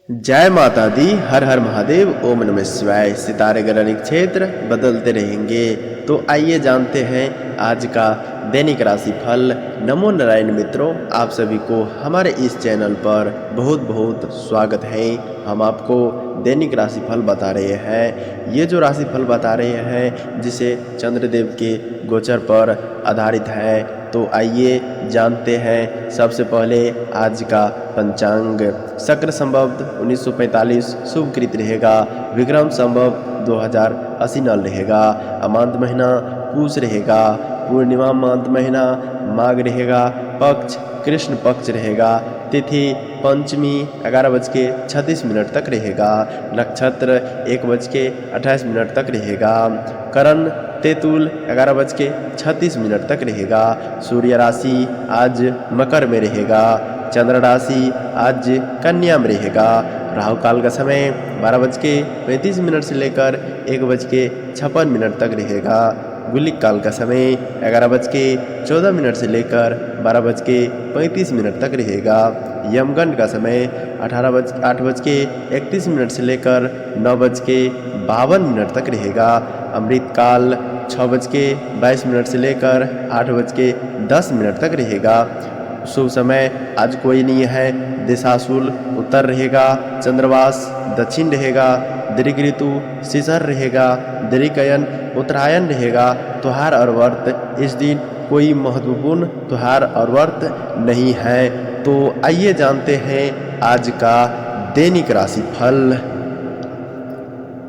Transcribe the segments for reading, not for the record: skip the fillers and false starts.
जय माता दी, हर हर महादेव, ओम नमः शिवाय। सितारे ग्रह क्षेत्र बदलते रहेंगे, तो आइए जानते हैं आज का दैनिक राशि फल। नमो नारायण मित्रों, आप सभी को हमारे इस चैनल पर बहुत बहुत स्वागत है। हम आपको दैनिक राशि फल बता रहे हैं। ये जो राशि फल बता रहे हैं जिसे चंद्रदेव के गोचर पर आधारित है, तो आइए जानते हैं। सबसे पहले आज का पंचांग। शक्र संवत 1945 शुभकृत रहेगा। विक्रम संवत 2080 नल रहेगा। अमांत महीना पूष रहेगा। पूर्णिमा मांत महीना माघ रहेगा। पक्ष कृष्ण पक्ष रहेगा। तिथि पंचमी 11:36 तक रहेगा। नक्षत्र 1:28 तक रहेगा। करण तेतुल 11:36 तक रहेगा। सूर्य राशि आज मकर में रहेगा। चंद्र राशि आज कन्या में रहेगा। राहु काल का समय 12:35 से लेकर 1:56 तक रहेगा। गुलिक काल का समय 11:14 से लेकर 12:35 तक रहेगा। यमगंड का समय 8:31 से लेकर 9:52 तक रहेगा। अमृत काल 6:22 से लेकर 8:10 तक रहेगा। शुभ समय आज कोई नहीं है। दिशाशूल उत्तर रहेगा। चंद्रवास दक्षिण रहेगा। दीर्घ ऋतु शिशिर रहेगा। दीर्घयन उत्तरायण रहेगा। त्योहार और व्रत इस दिन कोई महत्वपूर्ण त्योहार और व्रत नहीं है। तो आइए जानते हैं आज का दैनिक राशि फल।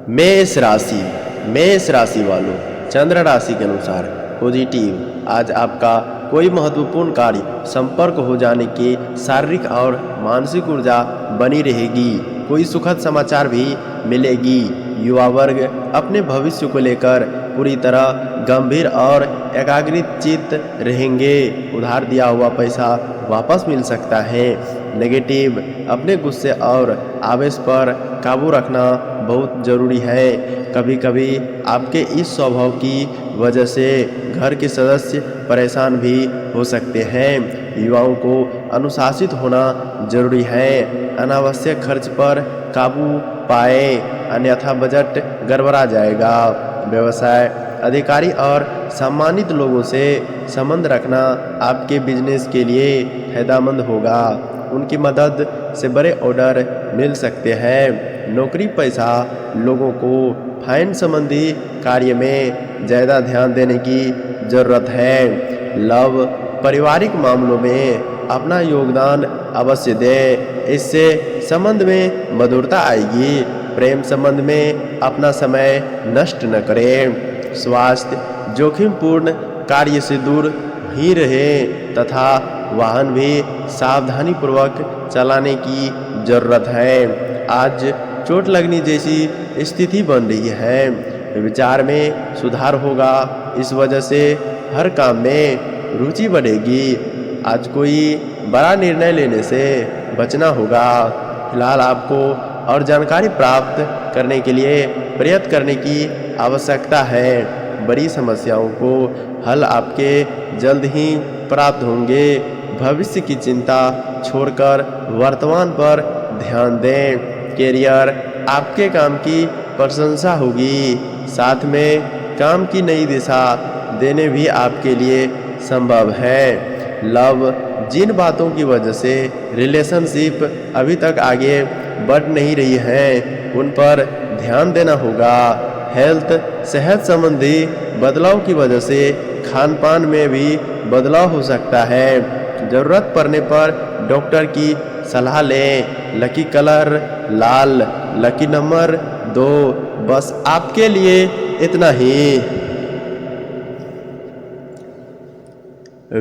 मेष राशि। मेष राशि वालों, चंद्र राशि के अनुसार पॉजिटिव। आज आपका कोई महत्वपूर्ण कार्य संपर्क हो जाने की शारीरिक और मानसिक ऊर्जा बनी रहेगी। कोई सुखद समाचार भी मिलेगी। युवा वर्ग अपने भविष्य को लेकर पूरी तरह गंभीर और एकाग्रचित्त रहेंगे। उधार दिया हुआ पैसा वापस मिल सकता है। नेगेटिव, अपने गुस्से और आवेश पर काबू रखना बहुत ज़रूरी है। कभी कभी आपके इस स्वभाव की वजह से घर के सदस्य परेशान भी हो सकते हैं। युवाओं को अनुशासित होना जरूरी है। अनावश्यक खर्च पर काबू पाए, अन्यथा बजट गड़बड़ा जाएगा। व्यवसाय, अधिकारी और सम्मानित लोगों से संबंध रखना आपके बिजनेस के लिए फायदेमंद होगा। उनकी मदद से बड़े ऑर्डर मिल सकते हैं। नौकरी पैसा लोगों को फाइन संबंधी कार्य में ज़्यादा ध्यान देने की ज़रूरत है। लव, पारिवारिक मामलों में अपना योगदान अवश्य दें, इससे संबंध में मधुरता आएगी। प्रेम संबंध में अपना समय नष्ट न करें। स्वास्थ्य, जोखिमपूर्ण कार्य से दूर ही रहें तथा वाहन भी सावधानीपूर्वक चलाने की जरूरत है। आज चोट लगने जैसी स्थिति बन रही है। विचार में सुधार होगा। इस वजह से हर काम में रुचि बढ़ेगी। आज कोई बड़ा निर्णय लेने से बचना होगा। फिलहाल आपको और जानकारी प्राप्त करने के लिए प्रयत्न करने की आवश्यकता है। बड़ी समस्याओं को हल आपके जल्द ही प्राप्त होंगे। भविष्य की चिंता छोड़कर वर्तमान पर ध्यान दें। कैरियर, आपके काम की प्रशंसा होगी। साथ में काम की नई दिशा देने भी आपके लिए संभव है। लव, जिन बातों की वजह से रिलेशनशिप अभी तक आगे बढ़ नहीं रही है, उन पर ध्यान देना होगा। हेल्थ, सेहत संबंधी बदलाव की वजह से खान पान में भी बदलाव हो सकता है। ज़रूरत पड़ने पर डॉक्टर की सलाह लें। लकी कलर लाल, लकी नंबर 2। बस आपके लिए इतना ही।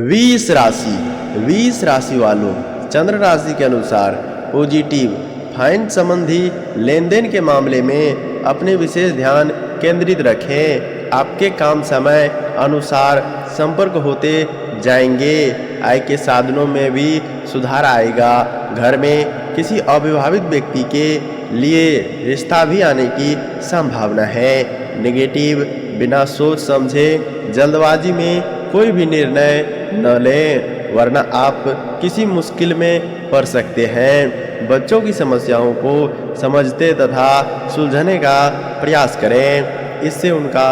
20 राशि। 20 राशि वालों, चंद्र राशि के अनुसार पॉजिटिव। फाइन संबंधी लेन देन के मामले में अपने विशेष ध्यान केंद्रित रखें। आपके काम समय अनुसार संपर्क होते जाएंगे। आय के साधनों में भी सुधार आएगा। घर में किसी अविवाहित व्यक्ति के लिए रिश्ता भी आने की संभावना है। नेगेटिव, बिना सोच समझे जल्दबाजी में कोई भी निर्णय न लें, वरना आप किसी मुश्किल में पड़ सकते हैं। बच्चों की समस्याओं को समझते तथा सुलझाने का प्रयास करें। इससे उनका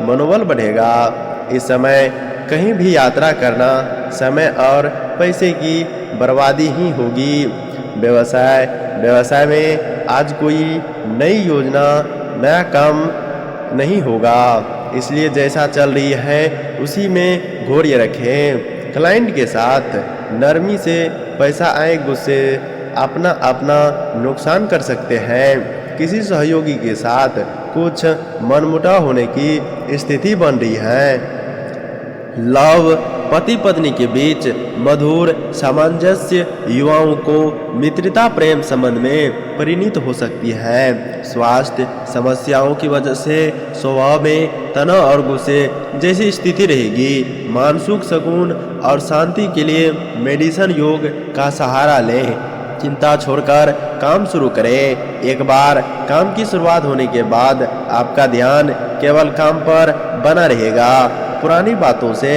मनोबल बढ़ेगा। इस समय कहीं भी यात्रा करना समय और पैसे की बर्बादी ही होगी। व्यवसाय में आज कोई नई योजना, नया काम नहीं होगा, इसलिए जैसा चल रही है उसी में धैर्य रखें। क्लाइंट के साथ नरमी से पैसा आए गुस्से अपना नुकसान कर सकते हैं। किसी सहयोगी के साथ कुछ मनमुटाव होने की स्थिति बन रही है। लव पति पत्नी के बीच मधुर सामंजस्य युवाओं को मित्रता प्रेम संबंध में परिणत हो सकती है। स्वास्थ्य समस्याओं की वजह से स्वभाव में तनाव और गुस्से जैसी स्थिति रहेगी। मानसिक सुकून और शांति के लिए मेडिसिन योग का सहारा लें। चिंता छोड़कर काम शुरू करें। एक बार काम की शुरुआत होने के बाद आपका ध्यान केवल काम पर बना रहेगा। पुरानी बातों से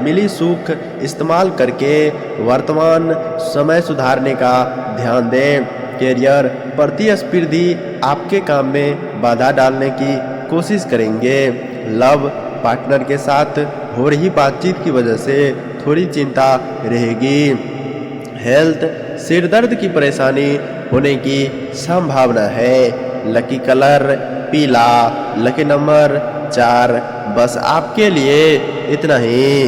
मिली सुख इस्तेमाल करके वर्तमान समय सुधारने का ध्यान दें। कैरियर प्रतिस्पर्धी आपके काम में बाधा डालने की कोशिश करेंगे। लव पार्टनर के साथ हो रही बातचीत की वजह से थोड़ी चिंता रहेगी। हेल्थ सिर दर्द की परेशानी होने की संभावना है। लकी कलर पीला, लकी नंबर 4। बस आपके लिए इतना ही।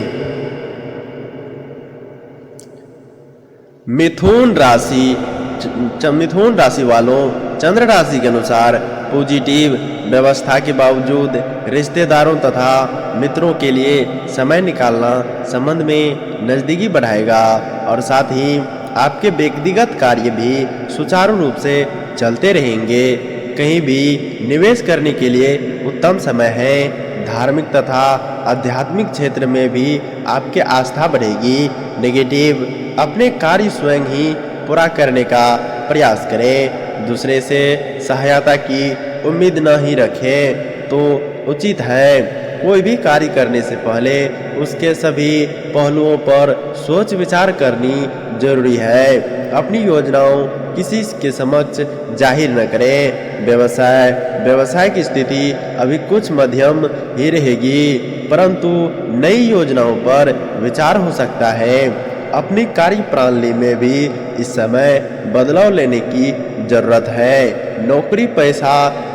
मिथुन राशि वालों, चंद्र राशि के अनुसार पॉजिटिव व्यवस्था के बावजूद रिश्तेदारों तथा मित्रों के लिए समय निकालना संबंध में नज़दीकी बढ़ाएगा और साथ ही आपके व्यक्तिगत कार्य भी सुचारू रूप से चलते रहेंगे। कहीं भी निवेश करने के लिए उत्तम समय है। धार्मिक तथा आध्यात्मिक क्षेत्र में भी आपकी आस्था बढ़ेगी। नेगेटिव अपने कार्य स्वयं ही पूरा करने का प्रयास करें। दूसरे से सहायता की उम्मीद न ही रखें तो उचित है। कोई भी कार्य करने से पहले उसके सभी पहलुओं पर सोच विचार करनी जरूरी है। अपनी योजनाओं किसी के समक्ष जाहिर न करें। व्यवसाय की स्थिति अभी कुछ मध्यम ही रहेगी, परंतु नई योजनाओं पर विचार हो सकता है। अपनी कार्य प्रणाली में भी इस समय बदलाव लेने की जरूरत है। नौकरी पैसा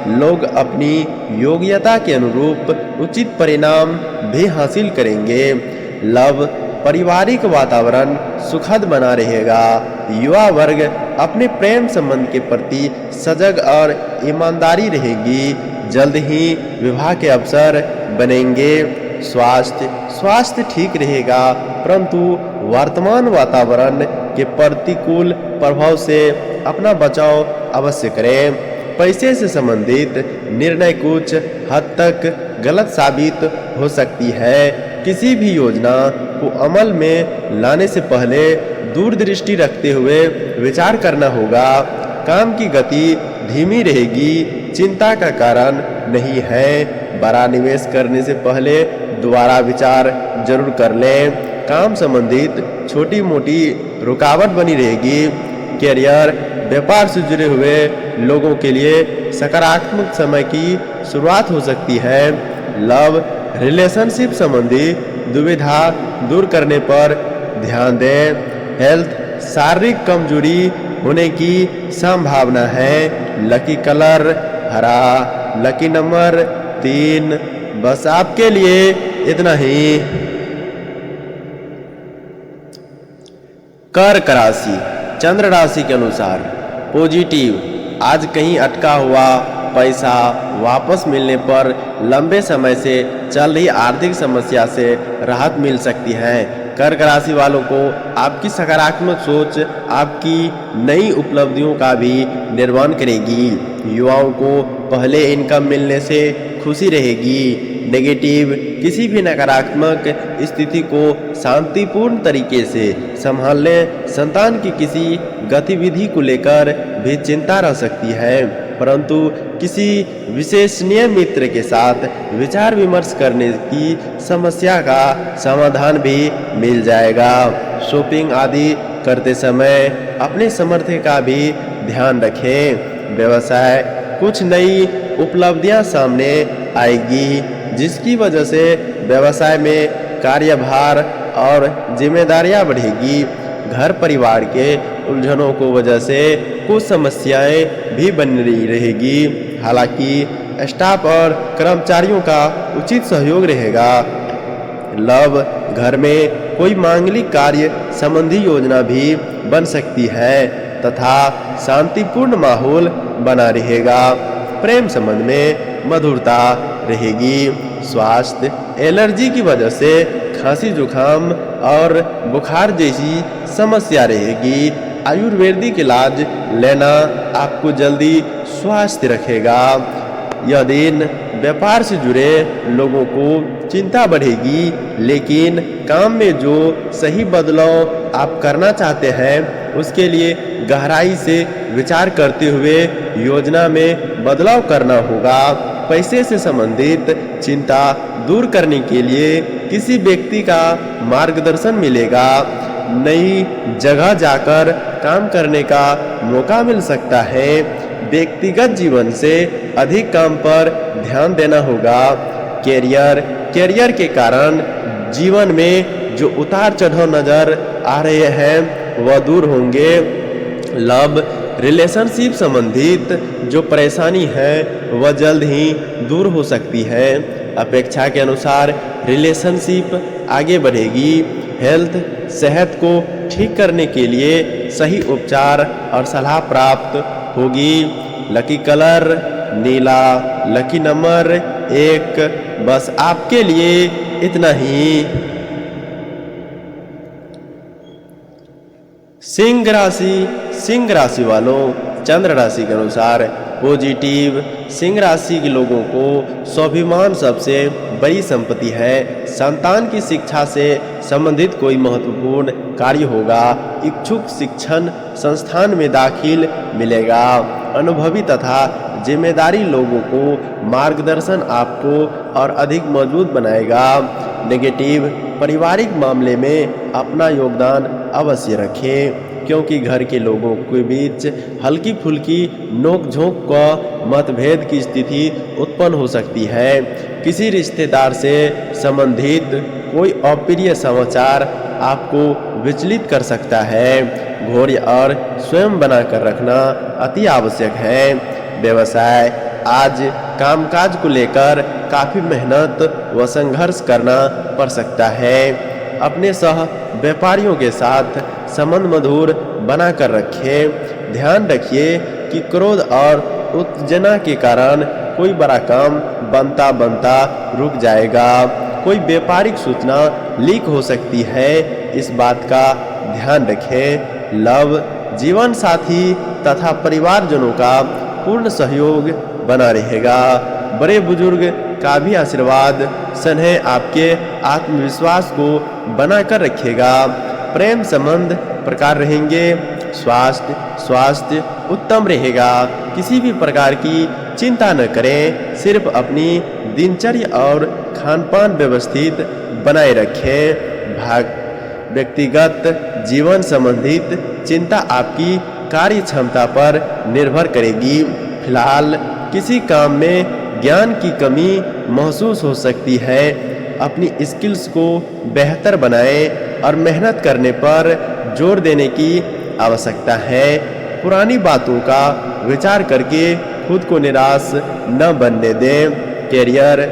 लोग अपनी योग्यता के अनुरूप उचित परिणाम भी हासिल करेंगे। लव पारिवारिक वातावरण सुखद बना रहेगा। युवा वर्ग अपने प्रेम संबंध के प्रति सजग और ईमानदारी रहेगी। जल्द ही विवाह के अवसर बनेंगे। स्वास्थ्य ठीक रहेगा, परंतु वर्तमान वातावरण के प्रतिकूल प्रभाव से अपना बचाव अवश्य करें। पैसे से संबंधित निर्णय कुछ हद तक गलत साबित हो सकती है। किसी भी योजना को अमल में लाने से पहले दूरदृष्टि रखते हुए विचार करना होगा। काम की गति धीमी रहेगी, चिंता का कारण नहीं है। बड़ा निवेश करने से पहले दोबारा विचार जरूर कर लें। काम संबंधित छोटी मोटी रुकावट बनी रहेगी। कैरियर व्यापार से जुड़े हुए लोगों के लिए सकारात्मक समय की शुरुआत हो सकती है। लव रिलेशनशिप संबंधी दुविधा दूर करने पर ध्यान दें। हेल्थ शारीरिक कमजोरी होने की संभावना है। लकी कलर हरा, लकी नंबर 3। बस आपके लिए इतना ही। कर्क राशि, चंद्र राशि के अनुसार पॉजिटिव आज कहीं अटका हुआ पैसा वापस मिलने पर लंबे समय से चल रही आर्थिक समस्या से राहत मिल सकती है। कर्क राशि वालों को आपकी सकारात्मक सोच आपकी नई उपलब्धियों का भी निर्माण करेगी। युवाओं को पहले इनकम मिलने से खुशी रहेगी। नेगेटिव किसी भी नकारात्मक स्थिति को शांतिपूर्ण तरीके से संभालने, संतान की किसी गतिविधि को लेकर भी चिंता रह सकती है, परंतु किसी विश्वसनीय मित्र के साथ विचार विमर्श करने की समस्या का समाधान भी मिल जाएगा। शॉपिंग आदि करते समय अपने सामर्थ्य का भी ध्यान रखें। व्यवसाय कुछ नई उपलब्धियां सामने आएगी, जिसकी वजह से व्यवसाय में कार्यभार और जिम्मेदारियां बढ़ेगी। घर परिवार के उलझनों को वजह से कुछ समस्याएं भी बनी रहेगी। हालांकि स्टाफ और कर्मचारियों का उचित सहयोग रहेगा। लव घर में कोई मांगलिक कार्य संबंधी योजना भी बन सकती है तथा शांतिपूर्ण माहौल बना रहेगा। प्रेम संबंध में मधुरता रहेगी। स्वास्थ्य एलर्जी की वजह से खांसी जुकाम और बुखार जैसी समस्या रहेगी। आयुर्वेदिक इलाज लेना आपको जल्दी स्वास्थ्य रखेगा। यह दिन व्यापार से जुड़े लोगों को चिंता बढ़ेगी, लेकिन काम में जो सही बदलाव आप करना चाहते हैं उसके लिए गहराई से विचार करते हुए योजना में बदलाव करना होगा। पैसे से संबंधित चिंता दूर करने के लिए किसी व्यक्ति का मार्गदर्शन मिलेगा। नई जगह जाकर काम करने का मौका मिल सकता है। व्यक्तिगत जीवन से अधिक काम पर ध्यान देना होगा। कैरियर के कारण जीवन में जो उतार चढ़ाव नजर आ रहे हैं वह दूर होंगे। लव रिलेशनशिप संबंधित जो परेशानी है वह जल्द ही दूर हो सकती है। अपेक्षा के अनुसार रिलेशनशिप आगे बढ़ेगी। हेल्थ सेहत को ठीक करने के लिए सही उपचार और सलाह प्राप्त होगी। लकी कलर नीला, लकी नंबर 1। बस आपके लिए इतना ही। सिंह राशि वालों, चंद्र राशि के अनुसार पॉजिटिव सिंह राशि के लोगों को स्वाभिमान सबसे बड़ी संपत्ति है। संतान की शिक्षा से संबंधित कोई महत्वपूर्ण कार्य होगा। इच्छुक शिक्षण संस्थान में दाखिल मिलेगा। अनुभवी तथा जिम्मेदारी लोगों को मार्गदर्शन आपको और अधिक मजबूत बनाएगा। नेगेटिव पारिवारिक मामले में अपना योगदान अवश्य रखें, क्योंकि घर के लोगों के बीच हल्की फुल्की नोक-झोंक का मतभेद की स्थिति उत्पन्न हो सकती है। किसी रिश्तेदार से संबंधित कोई अप्रिय समाचार आपको विचलित कर सकता है। घोर और स्वयं बनाकर रखना अति आवश्यक है। व्यवसाय आज कामकाज को लेकर काफ़ी मेहनत व संघर्ष करना पड़ सकता है। अपने सह व्यापारियों के साथ संबंध मधुर बनाकर रखें। ध्यान रखिए कि क्रोध और उत्तेजना के कारण कोई बड़ा काम बनता रुक जाएगा। कोई व्यापारिक सूचना लीक हो सकती है, इस बात का ध्यान रखें। लव जीवन साथी तथा परिवारजनों का पूर्ण सहयोग बना रहेगा। बड़े बुजुर्ग का भी आशीर्वाद स्नेह आपके आत्मविश्वास को बनाकर रखेगा। प्रेम संबंध प्रकार रहेंगे। स्वास्थ्य उत्तम रहेगा। किसी भी प्रकार की चिंता न करें, सिर्फ अपनी दिनचर्या और खानपान व्यवस्थित बनाए रखें। व्यक्तिगत जीवन संबंधित चिंता आपकी कार्य क्षमता पर निर्भर करेगी। फिलहाल किसी काम में ज्ञान की कमी महसूस हो सकती है। अपनी स्किल्स को बेहतर बनाएं और मेहनत करने पर जोर देने की आवश्यकता है। पुरानी बातों का विचार करके खुद को निराश न बनने दें। कैरियर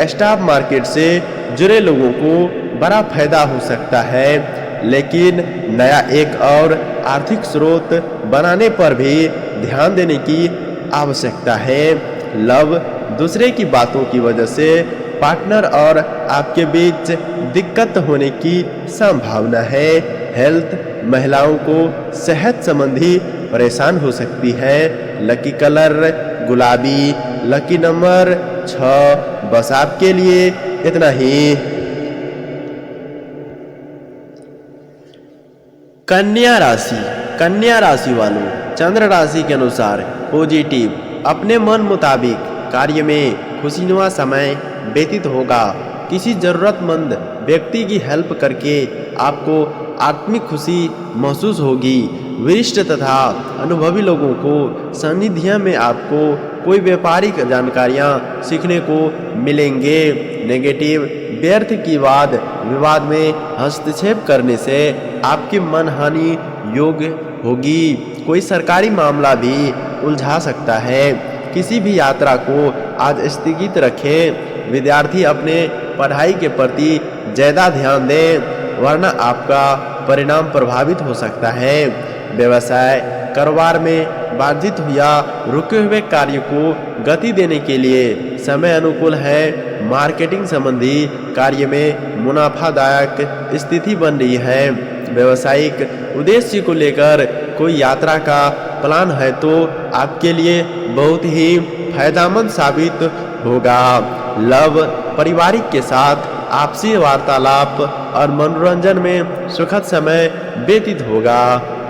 स्टॉक मार्केट से जुड़े लोगों को बड़ा फायदा हो सकता है, लेकिन नया एक और आर्थिक स्रोत बनाने पर भी ध्यान देने की आवश्यकता है। लव दूसरे की बातों की वजह से पार्टनर और आपके बीच दिक्कत होने की संभावना है। हेल्थ महिलाओं को सेहत संबंधी परेशान हो सकती है। लकी कलर गुलाबी, लकी नंबर 6। बस आपके लिए इतना ही। कन्या राशि वालों, चंद्र राशि के अनुसार पॉजिटिव अपने मन मुताबिक कार्य में खुशीनुमा समय व्यतीत होगा। किसी जरूरतमंद व्यक्ति की हेल्प करके आपको आत्मिक खुशी महसूस होगी। वरिष्ठ तथा अनुभवी लोगों को सानिध्य में आपको कोई व्यापारिक जानकारियां सीखने को मिलेंगे। नेगेटिव, व्यर्थ की वाद विवाद में हस्तक्षेप करने से आपकी मनहानि योग्य होगी। कोई सरकारी मामला भी उलझा सकता है। किसी भी यात्रा को आज स्थगित रखें। विद्यार्थी अपने पढ़ाई के प्रति ज़्यादा ध्यान दें, वरना आपका परिणाम प्रभावित हो सकता है। व्यवसाय, कारोबार में बाधित या रुके हुए कार्य को गति देने के लिए समय अनुकूल है। मार्केटिंग संबंधी कार्य में मुनाफादायक स्थिति बन रही है। व्यावसायिक उद्देश्य को लेकर कोई यात्रा का प्लान है तो आपके लिए बहुत ही फायदेमंद साबित होगा। लव, पारिवारिक के साथ आपसी वार्तालाप और मनोरंजन में सुखद समय व्यतीत होगा।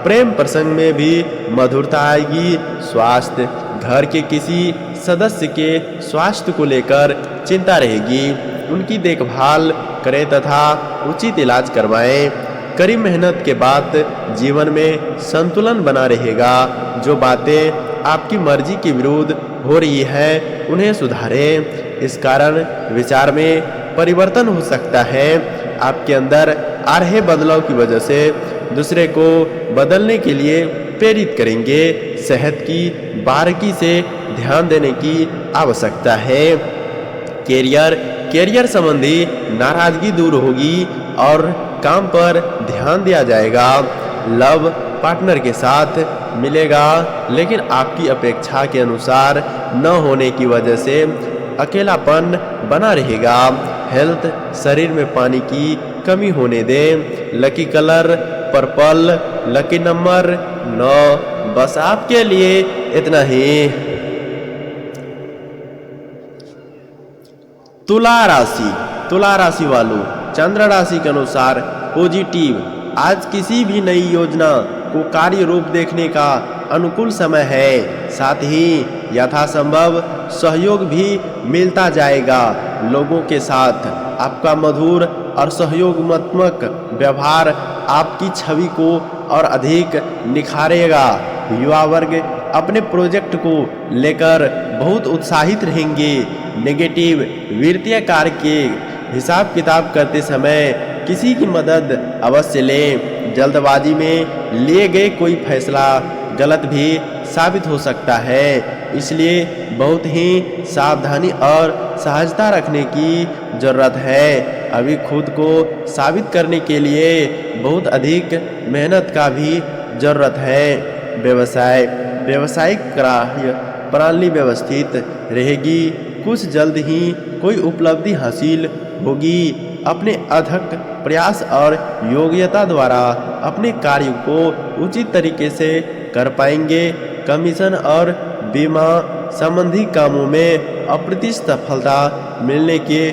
प्रेम प्रसंग में भी मधुरता आएगी। स्वास्थ्य, घर के किसी सदस्य के स्वास्थ्य को लेकर चिंता रहेगी। उनकी देखभाल करें तथा उचित इलाज करवाएं। कड़ी मेहनत के बाद जीवन में संतुलन बना रहेगा। जो बातें आपकी मर्जी के विरुद्ध हो रही है उन्हें सुधारें। इस कारण विचार में परिवर्तन हो सकता है। आपके अंदर आ रहे बदलाव की वजह से दूसरे को बदलने के लिए प्रेरित करेंगे। सेहत की बारीकी से ध्यान देने की आवश्यकता है। कैरियर संबंधी नाराजगी दूर होगी और काम पर ध्यान दिया जाएगा। लव, पार्टनर के साथ मिलेगा, लेकिन आपकी अपेक्षा के अनुसार न होने की वजह से अकेलापन बना रहेगा। हेल्थ, शरीर में पानी की कमी होने दें। Lucky colour purple, lucky number 9। बस आपके लिए इतना ही। तुला राशि वालों, चंद्र राशि के अनुसार पॉजिटिव। आज किसी भी नई योजना को कार्य रूप देखने का अनुकूल समय है। साथ ही यथासंभव सहयोग भी मिलता जाएगा। लोगों के साथ आपका मधुर और सहयोगात्मक व्यवहार आपकी छवि को और अधिक निखारेगा। युवा वर्ग अपने प्रोजेक्ट को लेकर बहुत उत्साहित रहेंगे। नेगेटिव, वित्तीय कार्य के हिसाब किताब करते समय किसी की मदद अवश्य लें। जल्दबाजी में लिए गए कोई फैसला गलत भी साबित हो सकता है, इसलिए बहुत ही सावधानी और सहजता रखने की ज़रूरत है। अभी खुद को साबित करने के लिए बहुत अधिक मेहनत का भी ज़रूरत है। व्यावसायिक कार्य प्रणाली व्यवस्थित रहेगी। कुछ जल्द ही कोई उपलब्धि हासिल होगी। अपने अथक प्रयास और योग्यता द्वारा अपने कार्य को उचित तरीके से कर पाएंगे। कमीशन और बीमा संबंधी कामों में अप्रत्याशित सफलता मिलने के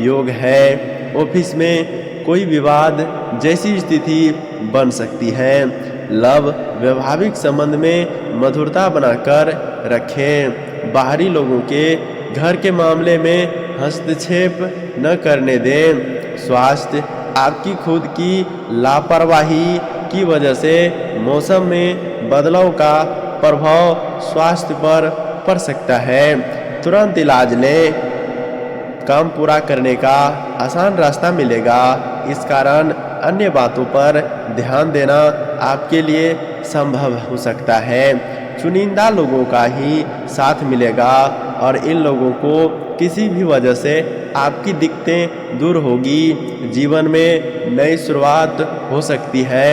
योग है। ऑफिस में कोई विवाद जैसी स्थिति बन सकती है। लव, वैवाहिक संबंध में मधुरता बनाकर रखें। बाहरी लोगों के घर के मामले में हस्तक्षेप न करने दें। स्वास्थ्य, आपकी खुद की लापरवाही की वजह से मौसम में बदलाव का प्रभाव स्वास्थ्य पर पड़ सकता है। तुरंत इलाज लें। काम पूरा करने का आसान रास्ता मिलेगा। इस कारण अन्य बातों पर ध्यान देना आपके लिए संभव हो सकता है। चुनिंदा लोगों का ही साथ मिलेगा और इन लोगों को किसी भी वजह से आपकी दिक्कतें दूर होगी। जीवन में नई शुरुआत हो सकती है।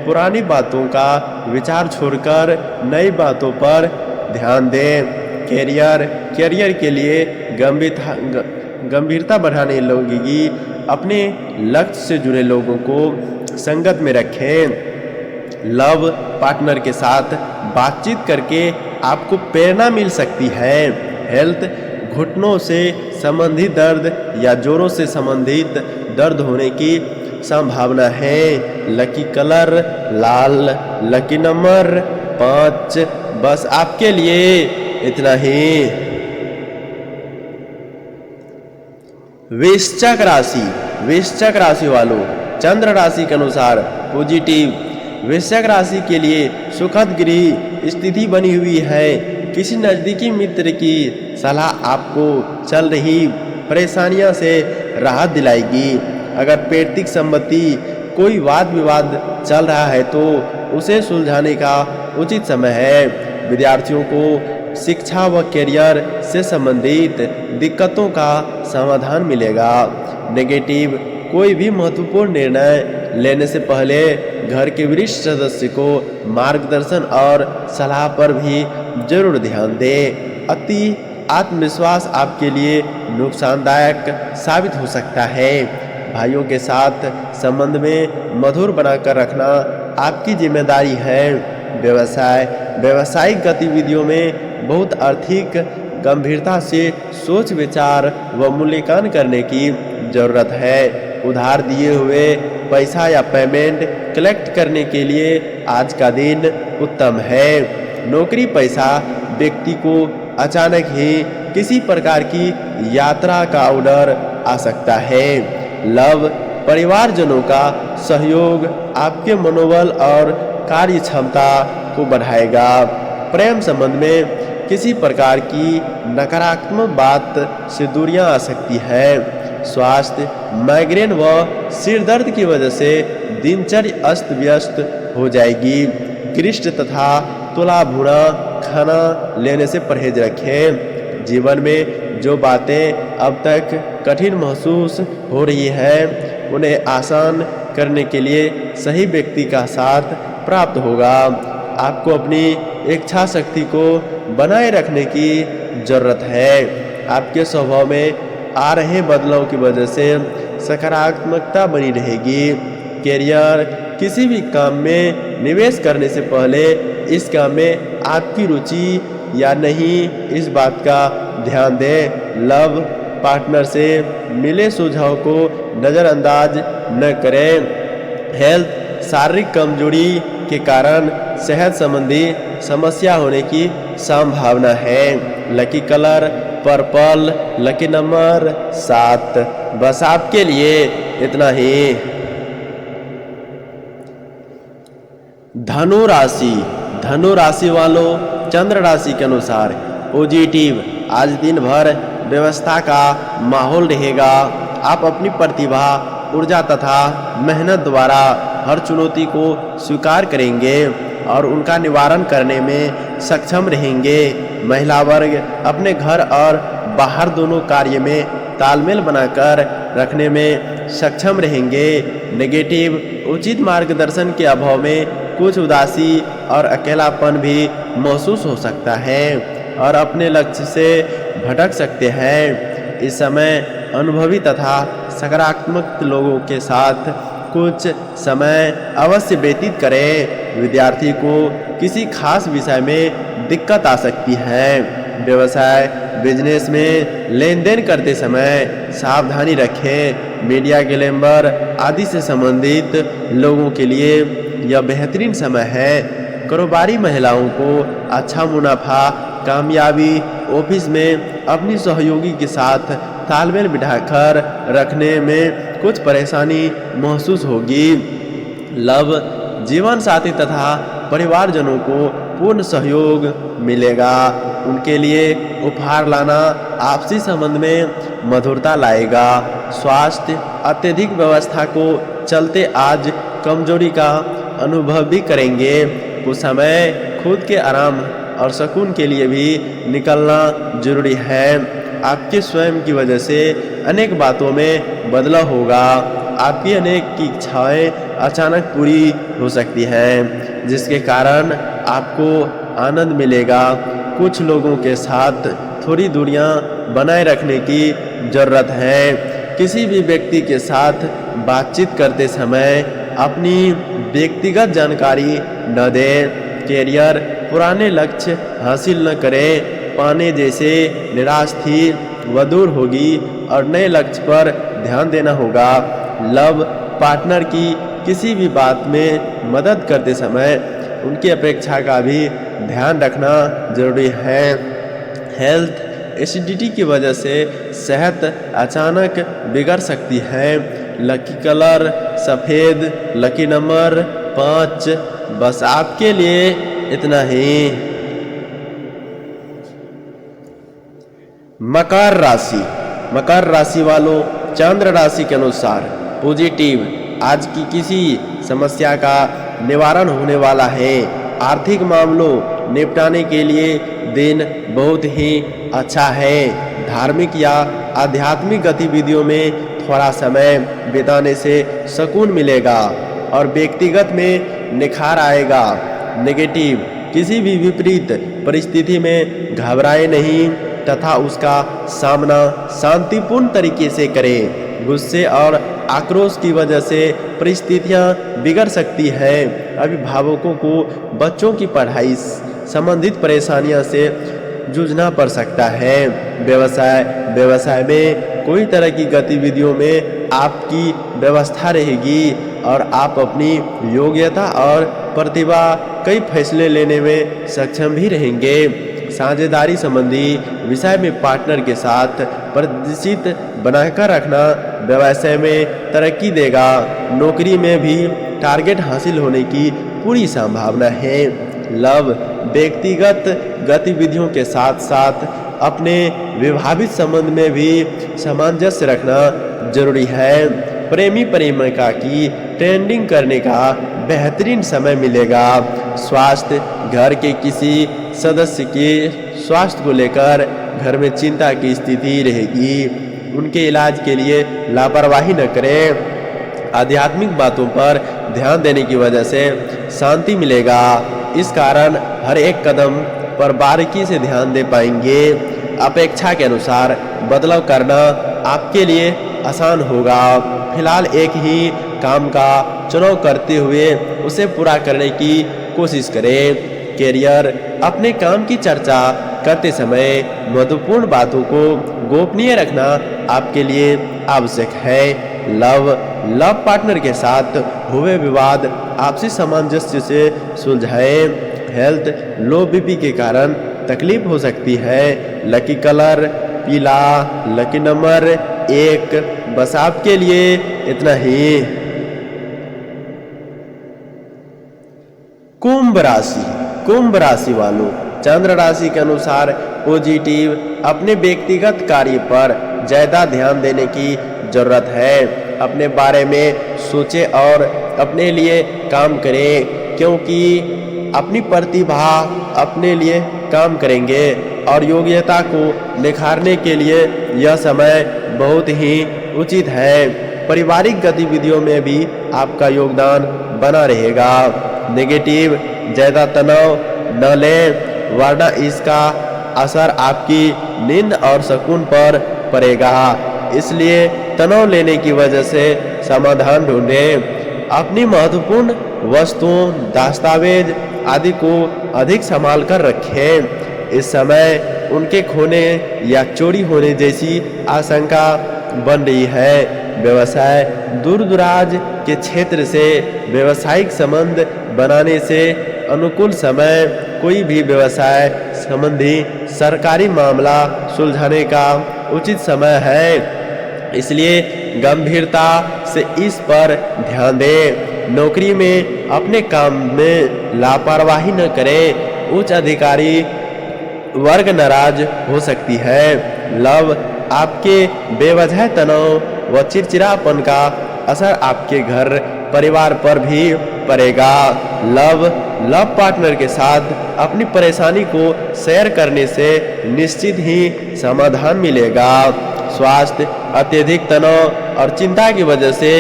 पुरानी बातों का विचार छोड़कर नई बातों पर ध्यान दें। कैरियर के लिए गंभीरता बढ़ाने लगेगी। अपने लक्ष्य से जुड़े लोगों को संगत में रखें। लव, पार्टनर के साथ बातचीत करके आपको प्रेरणा मिल सकती है। हेल्थ, घुटनों से संबंधित दर्द या जोड़ों से संबंधित दर्द होने की संभावना है। लकी कलर लाल, लकी नंबर 5। बस आपके लिए इतना ही। वृश्चिक राशि वालों, चंद्र राशि के अनुसार पॉजिटिव। वृश्चिक राशि के लिए सुखद गृह स्थिति बनी हुई है। किसी नज़दीकी मित्र की सलाह आपको चल रही परेशानियों से राहत दिलाएगी। अगर पैतृक संपत्ति कोई वाद विवाद चल रहा है तो उसे सुलझाने का उचित समय है। विद्यार्थियों को शिक्षा व कैरियर से संबंधित दिक्कतों का समाधान मिलेगा। नेगेटिव, कोई भी महत्वपूर्ण निर्णय लेने से पहले घर के वरिष्ठ सदस्य को मार्गदर्शन और सलाह पर भी जरूर ध्यान दें। अति आत्मविश्वास आपके लिए नुकसानदायक साबित हो सकता है। भाइयों के साथ संबंध में मधुर बनाकर रखना आपकी जिम्मेदारी है। व्यावसायिक गतिविधियों में बहुत आर्थिक गंभीरता से सोच विचार व मूल्यांकन करने की जरूरत है। उधार दिए हुए पैसा या पेमेंट कलेक्ट करने के लिए आज का दिन उत्तम है। नौकरी पैसा व्यक्ति को अचानक ही किसी प्रकार की यात्रा का ऑर्डर आ सकता है। लव, परिवारजनों का सहयोग आपके मनोबल और कार्य क्षमता को बढ़ाएगा। प्रेम संबंध में किसी प्रकार की नकारात्मक बात से दूरियां आ सकती है। स्वास्थ्य, माइग्रेन व सिर दर्द की वजह से दिनचर्या अस्त व्यस्त हो जाएगी। कृष्ण तथा तुला भुना खाना लेने से परहेज रखें। जीवन में जो बातें अब तक कठिन महसूस हो रही है उन्हें आसान करने के लिए सही व्यक्ति का साथ प्राप्त होगा। आपको अपनी इच्छा शक्ति को बनाए रखने की जरूरत है। आपके स्वभाव में आ रहे बदलाव की वजह से सकारात्मकता बनी रहेगी। कैरियर, किसी भी काम में निवेश करने से पहले इस काम में आपकी रुचि या नहीं इस बात का ध्यान दें। लव, पार्टनर से मिले सुझाव को नज़रअंदाज न करें। हेल्थ, शारीरिक कमजोरी के कारण सेहत संबंधी समस्या होने की संभावना है। Lucky colour purple, lucky number 7। बस आपके लिए इतना ही। धनु राशि वालों, चंद्र राशि के अनुसार पॉजिटिव। आज दिन भर व्यवस्था का माहौल रहेगा। आप अपनी प्रतिभा, ऊर्जा तथा मेहनत द्वारा हर चुनौती को स्वीकार करेंगे और उनका निवारण करने में सक्षम रहेंगे। महिला वर्ग अपने घर और बाहर दोनों कार्य में तालमेल बनाकर रखने में सक्षम रहेंगे। नेगेटिव, उचित मार्गदर्शन के अभाव में कुछ उदासी और अकेलापन भी महसूस हो सकता है और अपने लक्ष्य से भटक सकते हैं। इस समय अनुभवी तथा सकारात्मक लोगों के साथ कुछ समय अवश्य व्यतीत करें। विद्यार्थी को किसी खास विषय में दिक्कत आ सकती है। व्यवसाय, बिजनेस में लेन देन करते समय सावधानी रखें। मीडिया, ग्लैमर आदि से संबंधित लोगों के लिए यह बेहतरीन समय है। कारोबारी महिलाओं को अच्छा मुनाफा, कामयाबी, ऑफिस में अपनी सहयोगी के साथ तालमेल बिठाकर रखने में कुछ परेशानी महसूस होगी। लव, जीवन साथी तथा परिवारजनों को पूर्ण सहयोग मिलेगा। उनके लिए उपहार लाना आपसी संबंध में मधुरता लाएगा। स्वास्थ्य, अत्यधिक व्यवस्था को चलते आज कमजोरी का अनुभव भी करेंगे। कुछ समय खुद के आराम और सुकून के लिए भी निकलना जरूरी है। आपके स्वयं की वजह से अनेक बातों में बदलाव होगा। आपकी अनेक की इच्छाएं अचानक पूरी हो सकती हैं, जिसके कारण आपको आनंद मिलेगा। कुछ लोगों के साथ थोड़ी दूरियां बनाए रखने की जरूरत है। किसी भी व्यक्ति के साथ बातचीत करते समय अपनी व्यक्तिगत जानकारी न दें। कैरियर, पुराने लक्ष्य हासिल न करें पाने जैसे निराश थी वह दूर होगी और नए लक्ष्य पर ध्यान देना होगा। लव, पार्टनर की किसी भी बात में मदद करते समय उनकी अपेक्षा का भी ध्यान रखना जरूरी है। हेल्थ, एसिडिटी की वजह से सेहत अचानक बिगड़ सकती है। लकी कलर सफ़ेद, लकी नंबर 5। बस आपके लिए इतना ही। मकर राशि। मकर राशि वालों, चंद्र राशि के अनुसार पॉजिटिव, आज की किसी समस्या का निवारण होने वाला है। आर्थिक मामलों निपटाने के लिए दिन बहुत ही अच्छा है। धार्मिक या आध्यात्मिक गतिविधियों में थोड़ा समय बिताने से सुकून मिलेगा और व्यक्तिगत में निखार आएगा। नेगेटिव, किसी भी विपरीत परिस्थिति में घबराए नहीं तथा उसका सामना शांतिपूर्ण तरीके से करें। गुस्से और आक्रोश की वजह से परिस्थितियां बिगड़ सकती हैं। अभिभावकों को बच्चों की पढ़ाई संबंधित परेशानियों से जूझना पड़ सकता है। व्यवसाय में कोई तरह की गतिविधियों में आपकी व्यवस्था रहेगी और आप अपनी योग्यता और प्रतिभा कई फैसले लेने में सक्षम भी रहेंगे। साझेदारी संबंधी विषय में पार्टनर के साथ परिचित बनाकर रखना व्यवसाय में तरक्की देगा। नौकरी में भी टारगेट हासिल होने की पूरी संभावना है। लव, व्यक्तिगत गतिविधियों के साथ साथ अपने विवाहित संबंध में भी सामंजस्य रखना जरूरी है। प्रेमी प्रेमिका की ट्रेंडिंग करने का बेहतरीन समय मिलेगा। स्वास्थ्य, घर के किसी सदस्य के स्वास्थ्य को लेकर घर में चिंता की स्थिति रहेगी। उनके इलाज के लिए लापरवाही न करें। आध्यात्मिक बातों पर ध्यान देने की वजह से शांति मिलेगा। इस कारण हर एक कदम पर बारीकी से ध्यान दे पाएंगे। अपेक्षा के अनुसार बदलाव करना आपके लिए आसान होगा। फिलहाल एक ही काम का चुनाव करते हुए उसे पूरा करने की कोशिश करें। कैरियर, अपने काम की चर्चा करते समय महत्वपूर्ण बातों को गोपनीय रखना आपके लिए आवश्यक है। लव पार्टनर के साथ हुए विवाद आपसी सामंजस्य से सुलझाएं। हेल्थ, लो बीपी के कारण तकलीफ हो सकती है। लकी कलर पीला, लकी नंबर 1। बस आपके लिए इतना ही। कुंभ राशि वालों, चंद्र राशि के अनुसार पॉजिटिव, अपने व्यक्तिगत कार्य पर ज्यादा ध्यान देने की जरूरत है। अपने बारे में सोचें और अपने लिए काम करें, क्योंकि अपनी प्रतिभा अपने लिए काम करेंगे और योग्यता को निखारने के लिए यह समय बहुत ही उचित है। पारिवारिक गतिविधियों में भी आपका योगदान बना रहेगा। नेगेटिव, ज़्यादा तनाव न लें वरना इसका असर आपकी नींद और सुकून पर पड़ेगा। इसलिए तनाव लेने की वजह से समाधान ढूंढें। अपनी महत्वपूर्ण वस्तुओं, दस्तावेज आदि को अधिक संभाल कर रखें। इस समय उनके खोने या चोरी होने जैसी आशंका बन रही है। व्यवसाय, दूर दराज के क्षेत्र से व्यवसायिक संबंध बनाने से अनुकूल समय। कोई भी व्यवसाय संबंधी सरकारी मामला सुलझाने का उचित समय है, इसलिए गंभीरता से इस पर ध्यान दें। नौकरी में अपने काम में लापरवाही न करें, उच्च अधिकारी वर्ग नाराज हो सकती है। लव, आपके बेवजह तनाव व चिड़चिड़ापन का असर आपके घर परिवार पर भी पड़ेगा। लव पार्टनर के साथ अपनी परेशानी को शेयर करने से निश्चित ही समाधान मिलेगा। स्वास्थ्य, अत्यधिक तनाव और चिंता की वजह से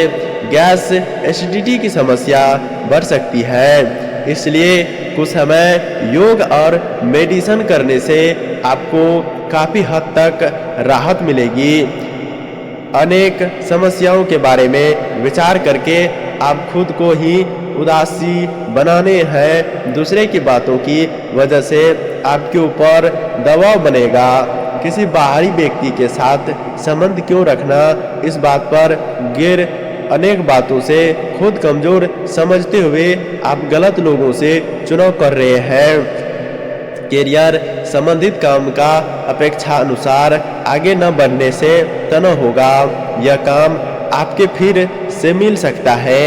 गैस एसिडिटी की समस्या बढ़ सकती है, इसलिए कुछ समय योग और मेडिटेशन करने से आपको काफ़ी हद तक राहत मिलेगी। अनेक समस्याओं के बारे में विचार करके आप खुद को ही उदासी बनाने हैं। दूसरे की बातों की वजह से आपके ऊपर दबाव बनेगा। किसी बाहरी व्यक्ति के साथ संबंध क्यों रखना, इस बात पर गिर अनेक बातों से खुद कमजोर समझते हुए आप गलत लोगों से चुनाव कर रहे हैं। कैरियर, संबंधित काम का अपेक्षा अनुसार आगे न बढ़ने से तनाव होगा। यह काम आपके फिर से मिल सकता है।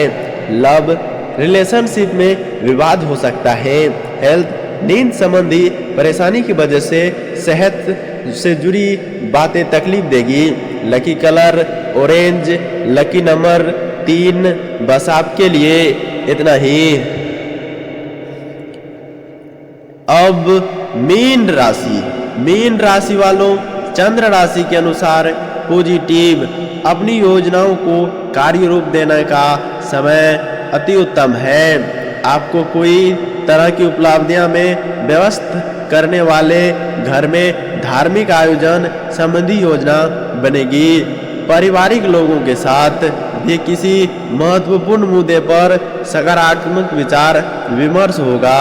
लव रिलेशनशिप में विवाद हो सकता है। हेल्थ नींद संबंधी परेशानी की वजह से सेहत से जुड़ी बातें तकलीफ देगी। Lucky colour orange, lucky number 3। बस आपके लिए इतना ही। अब मीन राशि वालों, चंद्र राशि के अनुसार पॉजिटिव अपनी योजनाओं को कार्य रूप देने का समय अति उत्तम है। आपको कोई तरह की उपलब्धियां में व्यस्त करने वाले घर में धार्मिक आयोजन संबंधी योजना बनेगी। पारिवारिक लोगों के साथ भी किसी महत्वपूर्ण मुद्दे पर सकारात्मक विचार विमर्श होगा।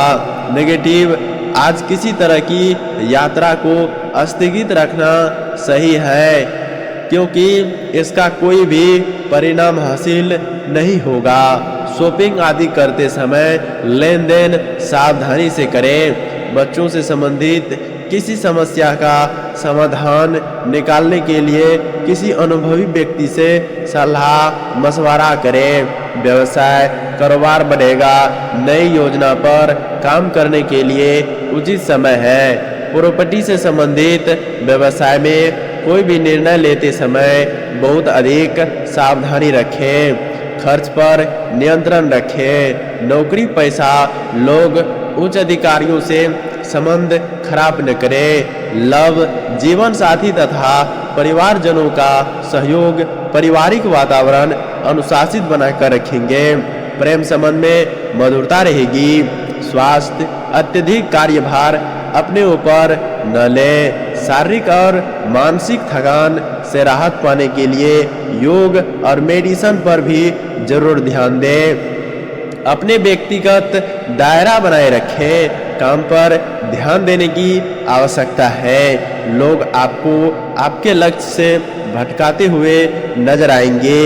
नेगेटिव आज किसी तरह की यात्रा को स्थगित रखना सही है, क्योंकि इसका कोई भी परिणाम हासिल नहीं होगा। शॉपिंग आदि करते समय लेन देन सावधानी से करें। बच्चों से संबंधित किसी समस्या का समाधान निकालने के लिए किसी अनुभवी व्यक्ति से सलाह मशवरा करें। व्यवसाय कारोबार बढ़ेगा। नई योजना पर काम करने के लिए उचित समय है। प्रॉपर्टी से संबंधित व्यवसाय में कोई भी निर्णय लेते समय बहुत अधिक सावधानी रखें। खर्च पर नियंत्रण रखें। नौकरी पैसा लोग उच्च अधिकारियों से संबंध खराब न करें। लव जीवन साथी तथा परिवारजनों का सहयोग पारिवारिक वातावरण अनुशासित बनाकर रखेंगे। प्रेम संबंध में मधुरता रहेगी। स्वास्थ्य अत्यधिक कार्यभार अपने ऊपर न लें। शारीरिक और मानसिक थकान से राहत पाने के लिए योग और मेडिसिन पर भी जरूर ध्यान दें। अपने व्यक्तिगत दायरा बनाए रखें। काम पर ध्यान देने की आवश्यकता है। लोग आपको आपके लक्ष्य से भटकाते हुए नजर आएंगे।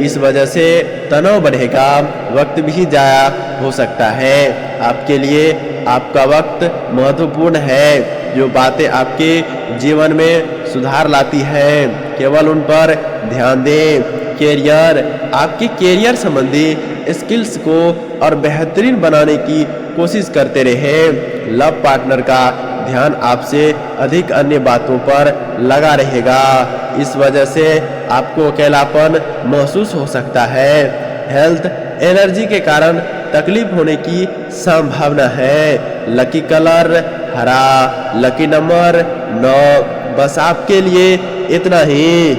इस वजह से तनाव बढ़ेगा। वक्त भी जाया हो सकता है। आपके लिए आपका वक्त महत्वपूर्ण है। जो बातें आपके जीवन में सुधार लाती हैं, केवल उन पर ध्यान दें। कैरियर आपके कैरियर संबंधी स्किल्स को और बेहतरीन बनाने की कोशिश करते रहें। लव पार्टनर का ध्यान आपसे अधिक अन्य बातों पर लगा रहेगा। इस वजह से आपको अकेलापन महसूस हो सकता है। हेल्थ एनर्जी के कारण तकलीफ होने की संभावना है। लकी कलर हरा, लकी नंबर 9। बस आपके लिए इतना ही।